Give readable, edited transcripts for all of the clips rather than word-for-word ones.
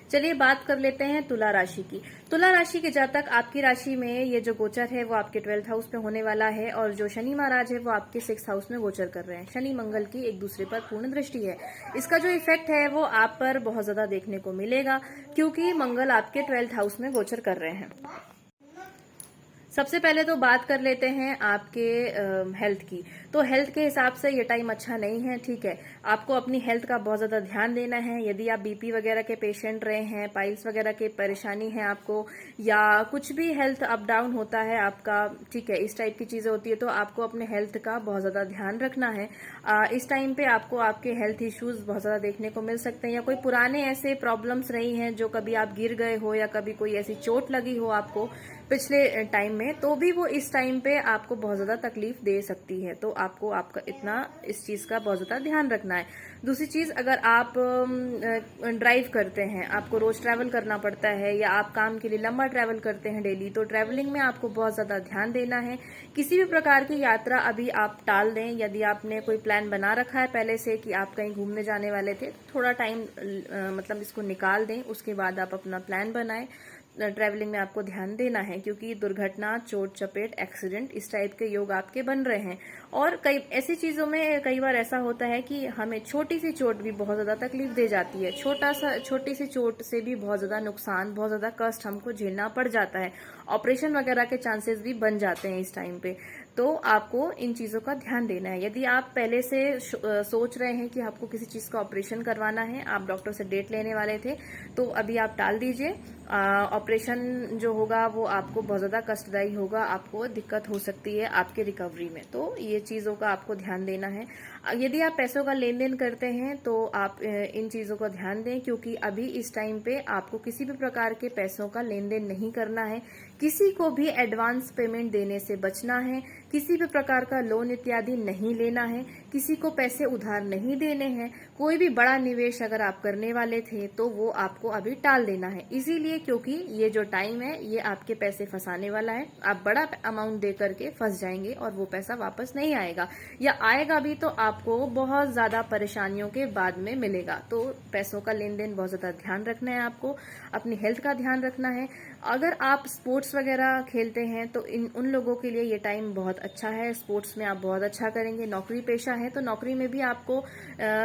चलिए बात कर लेते हैं तुला राशि की। तुला राशि के जातक, आपकी राशि में ये जो गोचर है वो आपके 12th हाउस में होने वाला है और जो शनि महाराज है वो आपके 6th हाउस में गोचर कर रहे हैं। शनि मंगल की एक दूसरे पर पूर्ण दृष्टि है। इसका जो इफेक्ट है वो आप पर बहुत ज्यादा देखने को मिलेगा क्योंकि मंगल आपके 12th हाउस में गोचर कर रहे हैं। सबसे पहले तो बात कर लेते हैं आपके हेल्थ की। तो हेल्थ के हिसाब से ये टाइम अच्छा नहीं है, ठीक है। आपको अपनी हेल्थ का बहुत ज्यादा ध्यान देना है। यदि आप बीपी वगैरह के पेशेंट रहे हैं, पाइल्स वगैरह की परेशानी है आपको, या कुछ भी हेल्थ अप डाउन होता है आपका, ठीक है, इस टाइप की चीजें होती है, तो आपको अपने हेल्थ का बहुत ज्यादा ध्यान रखना है। इस टाइम पे आपको आपके हेल्थ इश्यूज बहुत ज्यादा देखने को मिल सकते हैं, या कोई पुराने ऐसे प्रॉब्लम्स रही हैं जो कभी आप गिर गए हो या कभी कोई ऐसी चोट लगी हो आपको पिछले टाइम में, तो भी वो इस टाइम पे आपको बहुत ज्यादा तकलीफ दे सकती है। तो आपको आपका इतना इस चीज का बहुत ज्यादा ध्यान रखना है। दूसरी चीज, अगर आप ड्राइव करते हैं, आपको रोज ट्रैवल करना पड़ता है, या आप काम के लिए लंबा ट्रैवल करते हैं डेली, तो ट्रैवलिंग में आपको बहुत ज्यादा ध्यान देना है। किसी भी प्रकार की यात्रा अभी आप टाल दें। यदि आपने कोई प्लान बना रखा है पहले से कि आप कहीं घूमने जाने वाले थे, थोड़ा टाइम मतलब इसको निकाल दें, उसके बाद आप अपना प्लान बनाएं। ट्रैवलिंग में आपको ध्यान देना है क्योंकि दुर्घटना, चोट चपेट, एक्सीडेंट, इस टाइप के योग आपके बन रहे हैं। और कई ऐसी चीजों में कई बार ऐसा होता है कि हमें छोटी सी चोट भी बहुत ज्यादा तकलीफ दे जाती है। छोटी सी चोट से भी बहुत ज्यादा नुकसान, बहुत ज्यादा कष्ट हमको झेलना पड़ जाता है। ऑपरेशन वगैरह के चांसेस भी बन जाते हैं इस टाइम पे। तो आपको इन चीजों का ध्यान देना है। यदि आप पहले से सोच रहे हैं कि आपको किसी चीज का ऑपरेशन करवाना है, आप डॉक्टर से डेट लेने वाले थे, तो अभी आप टाल दीजिए। ऑपरेशन जो होगा वो आपको बहुत ज्यादा कष्टदायी होगा, आपको दिक्कत हो सकती है आपके रिकवरी में। तो ये चीजों का आपको ध्यान देना है। यदि आप पैसों का लेन देन करते हैं तो आप इन चीजों का ध्यान दें क्योंकि अभी इस टाइम पे आपको किसी भी प्रकार के पैसों का लेन देन नहीं करना है। किसी को भी एडवांस पेमेंट देने से बचना है। किसी भी प्रकार का लोन इत्यादि नहीं लेना है। किसी को पैसे उधार नहीं देने हैं। कोई भी बड़ा निवेश अगर आप करने वाले थे तो वो आपको अभी टाल देना है, इसीलिए क्योंकि ये जो टाइम है ये आपके पैसे फंसाने वाला है। आप बड़ा अमाउंट दे करके फंस जाएंगे और वो पैसा वापस नहीं आएगा, या आएगा भी तो आपको बहुत ज्यादा परेशानियों के बाद में मिलेगा। तो पैसों का लेन देन बहुत ज्यादा ध्यान रखना है आपको। अपनी हेल्थ का ध्यान रखना है। अगर आप स्पोर्ट्स वगैरह खेलते हैं तो उन लोगों के लिए ये टाइम बहुत अच्छा है। स्पोर्ट्स में आप बहुत अच्छा करेंगे। नौकरी पेशा है तो नौकरी में भी आपको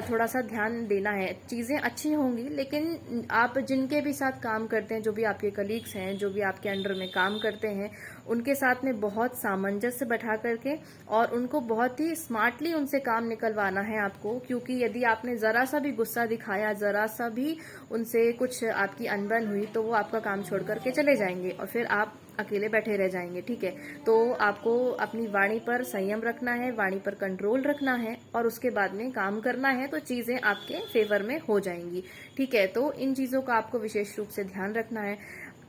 थोड़ा सा ध्यान देना है। चीजें अच्छी होंगी, लेकिन आप जिनके भी साथ काम करते हैं, जो भी आपके कलीग्स हैं, जो भी आपके अंडर में काम करते हैं, उनके साथ में बहुत सामंजस्य बैठा करके और उनको बहुत ही स्मार्टली उनसे काम निकलवाना है आपको। क्योंकि यदि आपने जरा सा भी गुस्सा दिखाया, जरा सा भी उनसे कुछ आपकी अनबन हुई, तो वो आपका काम छोड़ करके चले जाएंगे और फिर आप अकेले बैठे रह जाएंगे, ठीक है। तो आपको अपनी वाणी पर संयम रखना है, वाणी पर कंट्रोल रखना है और उसके बाद में काम करना है, तो चीजें आपके फेवर में हो जाएंगी, ठीक है। तो इन चीजों का आपको विशेष रूप से ध्यान रखना है।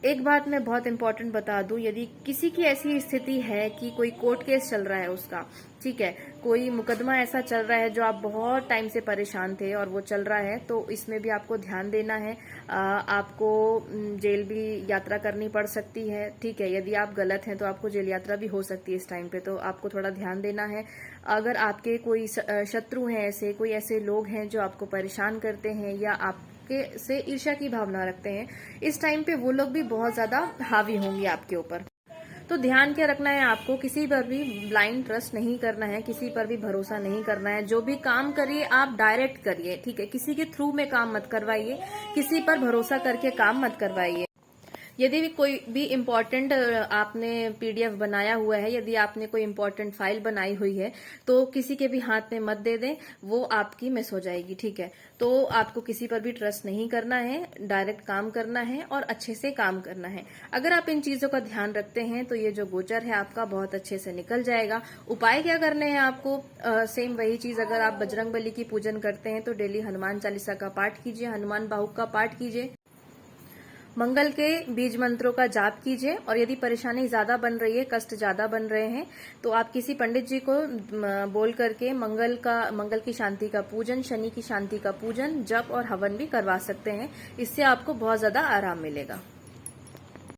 एक बात मैं बहुत इंपॉर्टेंट बता दूं, यदि किसी की ऐसी स्थिति है कि कोई कोर्ट केस चल रहा है उसका, ठीक है, कोई मुकदमा ऐसा चल रहा है जो आप बहुत टाइम से परेशान थे और वो चल रहा है, तो इसमें भी आपको ध्यान देना है। आपको जेल भी यात्रा करनी पड़ सकती है, ठीक है। यदि आप गलत हैं तो आपको जेल यात्रा भी हो सकती है इस टाइम पे, तो आपको थोड़ा ध्यान देना है। अगर आपके कोई शत्रु हैं, ऐसे कोई ऐसे लोग हैं जो आपको परेशान करते हैं या आप के से ईर्ष्या की भावना रखते हैं, इस टाइम पे वो लोग भी बहुत ज्यादा हावी होंगे आपके ऊपर। तो ध्यान क्या रखना है आपको, किसी पर भी ब्लाइंड ट्रस्ट नहीं करना है, किसी पर भी भरोसा नहीं करना है। जो भी काम करिए आप डायरेक्ट करिए, ठीक है। किसी के थ्रू में काम मत करवाइए, किसी पर भरोसा करके काम मत करवाइए। यदि भी कोई भी इम्पोर्टेंट आपने पीडीएफ बनाया हुआ है, यदि आपने कोई इम्पोर्टेंट फाइल बनाई हुई है, तो किसी के भी हाथ में मत दे दें, वो आपकी मिस हो जाएगी, ठीक है। तो आपको किसी पर भी ट्रस्ट नहीं करना है, डायरेक्ट काम करना है और अच्छे से काम करना है। अगर आप इन चीजों का ध्यान रखते हैं तो ये जो गोचर है आपका बहुत अच्छे से निकल जाएगा। उपाय क्या करने हैं आपको, सेम वही चीज, अगर आप बजरंग बली की पूजन करते हैं तो डेली हनुमान चालीसा का पाठ कीजिए, हनुमान बाहुक का पाठ कीजिए, मंगल के बीज मंत्रों का जाप कीजिए। और यदि परेशानी ज्यादा बन रही है, कष्ट ज्यादा बन रहे हैं, तो आप किसी पंडित जी को बोल करके मंगल की शांति का पूजन, शनि की शांति का पूजन, जप और हवन भी करवा सकते हैं। इससे आपको बहुत ज्यादा आराम मिलेगा।